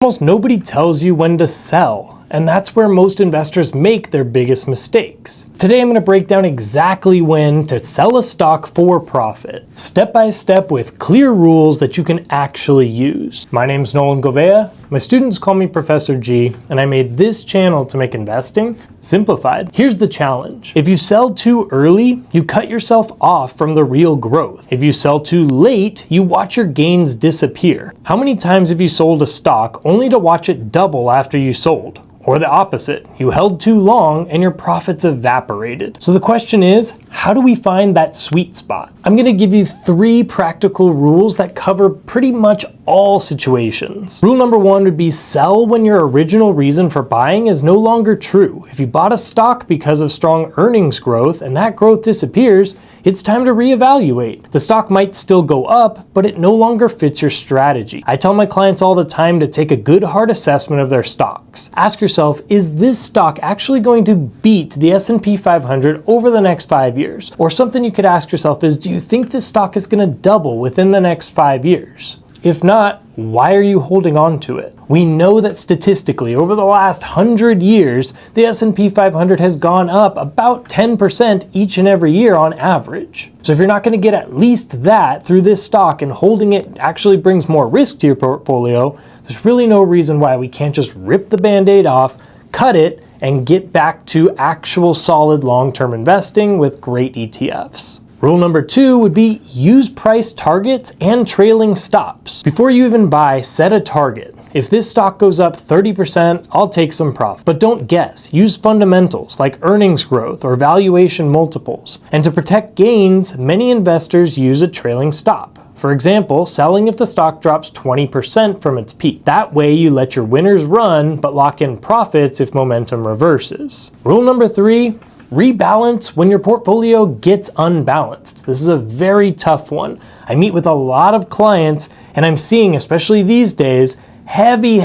Almost nobody tells you when to sell, and that's where most investors make their biggest mistakes. Today I'm going to break down exactly when to sell a stock for profit, step by step with clear rules that you can actually use. My name's Nolan Govea. My students call me Professor G, and I made this channel to make investing simplified. Here's the challenge. If you sell too early, you cut yourself off from the real growth. If you sell too late, you watch your gains disappear. How many times have you sold a stock only to watch it double after you sold? Or the opposite, you held too long and your profits evaporated. So the question is, how do we find that sweet spot? I'm gonna give you 3 practical rules that cover pretty much all situations. Rule number 1 would be sell when your original reason for buying is no longer true. If you bought a stock because of strong earnings growth and that growth disappears, it's time to reevaluate. The stock might still go up, but it no longer fits your strategy. I tell my clients all the time to take a good hard assessment of their stocks. Ask yourself, is this stock actually going to beat the S&P 500 over the next 5 years? Or something you could ask yourself is, do you think this stock is going to double within the next 5 years? If not, why are you holding on to it? We know that statistically, over the last 100 years, the S&P 500 has gone up about 10% each and every year on average. So if you're not going to get at least that through this stock and holding it actually brings more risk to your portfolio, there's really no reason why we can't just rip the band-aid off, cut it, and get back to actual solid long-term investing with great ETFs. Rule number 2 would be use price targets and trailing stops. Before you even buy, set a target. If this stock goes up 30%, I'll take some profit. But don't guess. Use fundamentals like earnings growth or valuation multiples. And to protect gains, many investors use a trailing stop. For example, selling if the stock drops 20% from its peak. That way you let your winners run, but lock in profits if momentum reverses. Rule number 3, rebalance when your portfolio gets unbalanced. This is a very tough one. I meet with a lot of clients and I'm seeing, especially these days, heavy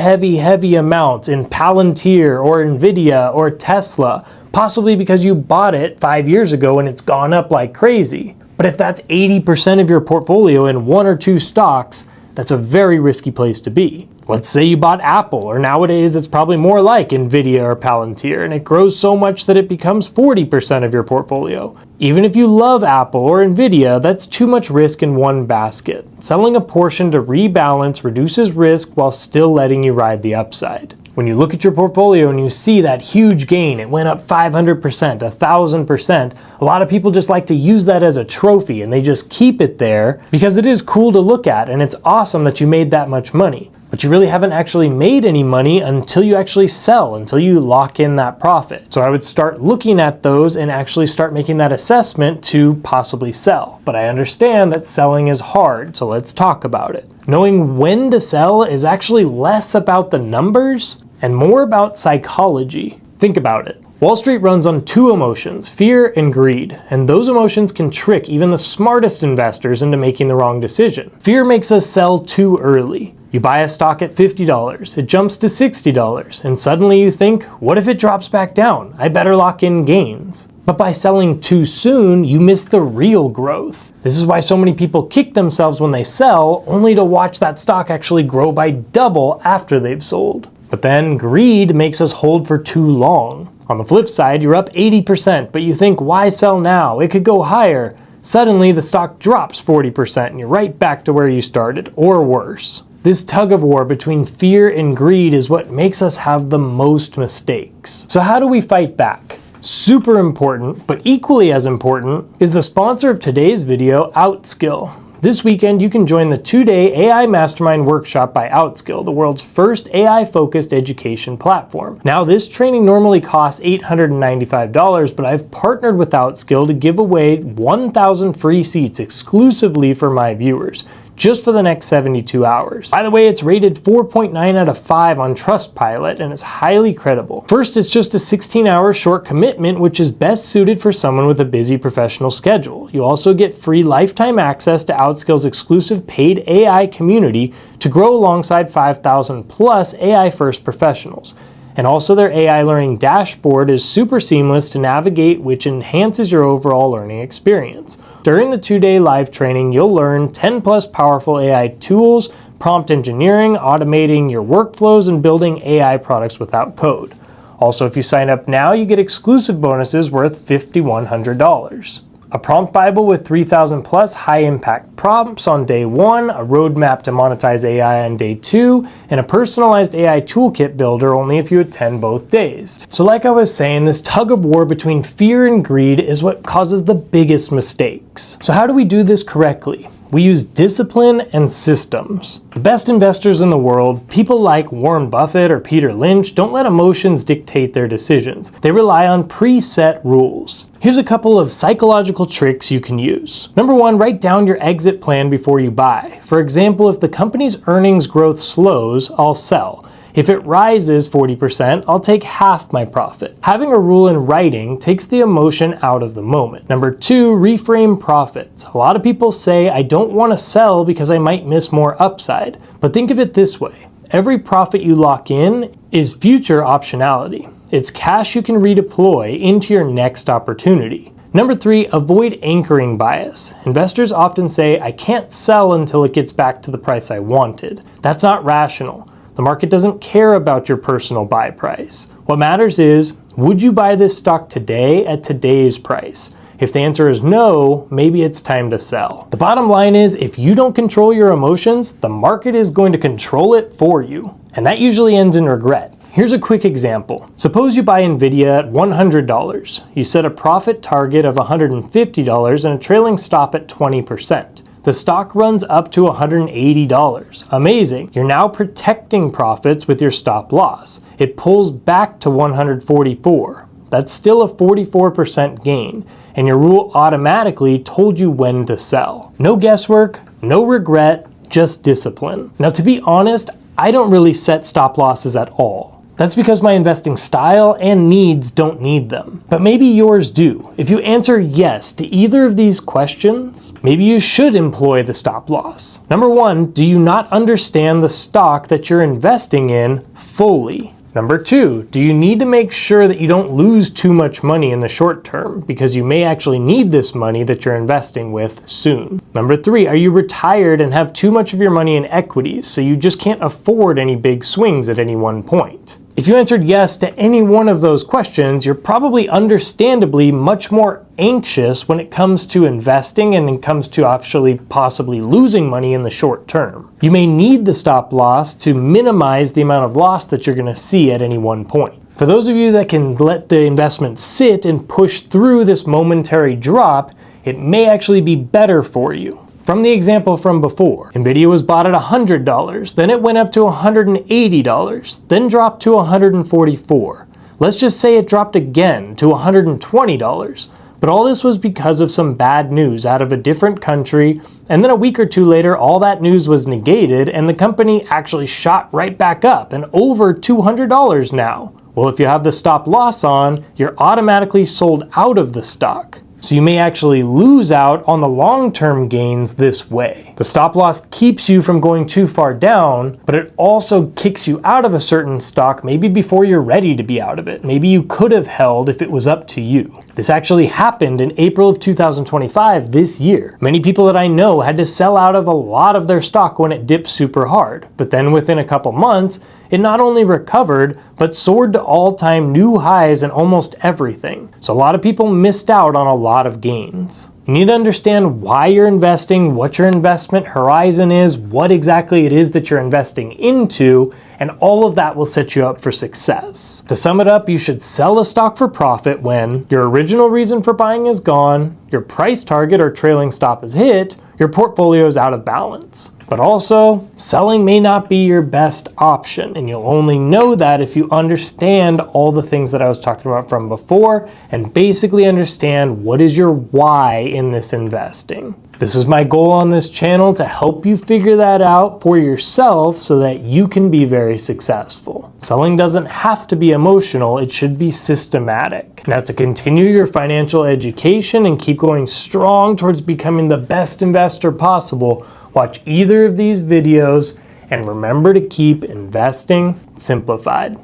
amounts in Palantir or Nvidia or Tesla, possibly because you bought it 5 years ago and it's gone up like crazy. But if that's 80% of your portfolio in 1 or 2 stocks, that's a very risky place to be. Let's say you bought Apple, or nowadays it's probably more like Nvidia or Palantir, and it grows so much that it becomes 40% of your portfolio. Even if you love Apple or Nvidia, that's too much risk in one basket. Selling a portion to rebalance reduces risk while still letting you ride the upside. When you look at your portfolio and you see that huge gain, it went up 500%, 1,000%, a lot of people just like to use that as a trophy and they just keep it there because it is cool to look at and it's awesome that you made that much money. But you really haven't actually made any money until you actually sell, until you lock in that profit. So I would start looking at those and actually start making that assessment to possibly sell. But I understand that selling is hard, so let's talk about it. Knowing when to sell is actually less about the numbers and more about psychology. Think about it. Wall Street runs on 2 emotions, fear and greed, and those emotions can trick even the smartest investors into making the wrong decision. Fear makes us sell too early. You buy a stock at $50, it jumps to $60, and suddenly you think, what if it drops back down? I better lock in gains. But by selling too soon, you miss the real growth. This is why so many people kick themselves when they sell, only to watch that stock actually grow by double after they've sold. But then greed makes us hold for too long. On the flip side, you're up 80%, but you think, why sell now? It could go higher. Suddenly, the stock drops 40% and you're right back to where you started, or worse. This tug of war between fear and greed is what makes us have the most mistakes. So how do we fight back? Super important, but equally as important, is the sponsor of today's video, Outskill. This weekend, you can join the 2-day AI Mastermind Workshop by Outskill, the world's first AI-focused education platform. Now, this training normally costs $895, but I've partnered with Outskill to give away 1,000 free seats exclusively for my viewers, just for the next 72 hours. By the way, it's rated 4.9 out of 5 on Trustpilot and it's highly credible. First, it's just a 16-hour short commitment, which is best suited for someone with a busy professional schedule. You also get free lifetime access to Outskill's exclusive paid AI community to grow alongside 5,000 plus AI-first professionals. And also their AI learning dashboard is super seamless to navigate, which enhances your overall learning experience. During the 2-day live training, you'll learn 10 plus powerful AI tools, prompt engineering, automating your workflows, and building AI products without code. Also, if you sign up now, you get exclusive bonuses worth $5,100. A prompt Bible with 3,000 plus high-impact prompts on day 1, a roadmap to monetize AI on day 2, and a personalized AI toolkit builder only if you attend both days. So like I was saying, this tug of war between fear and greed is what causes the biggest mistakes. So how do we do this correctly? We use discipline and systems. The best investors in the world, people like Warren Buffett or Peter Lynch, don't let emotions dictate their decisions. They rely on preset rules. Here's a couple of psychological tricks you can use. Number 1, write down your exit plan before you buy. For example, if the company's earnings growth slows, I'll sell. If it rises 40%, I'll take half my profit. Having a rule in writing takes the emotion out of the moment. Number 2, reframe profits. A lot of people say, I don't want to sell because I might miss more upside. But think of it this way. Every profit you lock in is future optionality. It's cash you can redeploy into your next opportunity. Number 3, avoid anchoring bias. Investors often say, I can't sell until it gets back to the price I wanted. That's not rational. The market doesn't care about your personal buy price. What matters is, would you buy this stock today at today's price? If the answer is no, maybe it's time to sell. The bottom line is, if you don't control your emotions, the market is going to control it for you. And that usually ends in regret. Here's a quick example. Suppose you buy Nvidia at $100. You set a profit target of $150 and a trailing stop at 20%. The stock runs up to $180. Amazing. You're now protecting profits with your stop loss. It pulls back to $144. That's still a 44% gain, and your rule automatically told you when to sell. No guesswork, no regret, just discipline. Now, to be honest, I don't really set stop losses at all. That's because my investing style and needs don't need them. But maybe yours do. If you answer yes to either of these questions, maybe you should employ the stop loss. Number 1, do you not understand the stock that you're investing in fully? Number 2, do you need to make sure that you don't lose too much money in the short term, because you may actually need this money that you're investing with soon? Number 3, are you retired and have too much of your money in equities, so you just can't afford any big swings at any one point? If you answered yes to any one of those questions, you're probably understandably much more anxious when it comes to investing and it comes to actually possibly losing money in the short term. You may need the stop loss to minimize the amount of loss that you're going to see at any one point. For those of you that can let the investment sit and push through this momentary drop, it may actually be better for you. From the example from before, Nvidia was bought at $100, then it went up to $180, then dropped to $144. Let's just say it dropped again to $120. But all this was because of some bad news out of a different country, and then a week or two later, all that news was negated, and the company actually shot right back up and over $200 now. Well, if you have the stop loss on, you're automatically sold out of the stock. So you may actually lose out on the long-term gains this way. The stop loss keeps you from going too far down, but it also kicks you out of a certain stock maybe before you're ready to be out of it. Maybe you could have held if it was up to you. This actually happened in April of 2025 this year. Many people that I know had to sell out of a lot of their stock when it dipped super hard, but then within a couple months, it not only recovered, but soared to all-time new highs in almost everything. So a lot of people missed out on a lot of gains. You need to understand why you're investing, what your investment horizon is, what exactly it is that you're investing into, and all of that will set you up for success. To sum it up, you should sell a stock for profit when your original reason for buying is gone, your price target or trailing stop is hit, your portfolio is out of balance. But also, selling may not be your best option, and you'll only know that if you understand all the things that I was talking about from before and basically understand what is your why in this investing. This is my goal on this channel, to help you figure that out for yourself so that you can be very successful. Selling doesn't have to be emotional, it should be systematic. Now, to continue your financial education and keep going strong towards becoming the best investor possible, watch either of these videos and remember to keep investing simplified.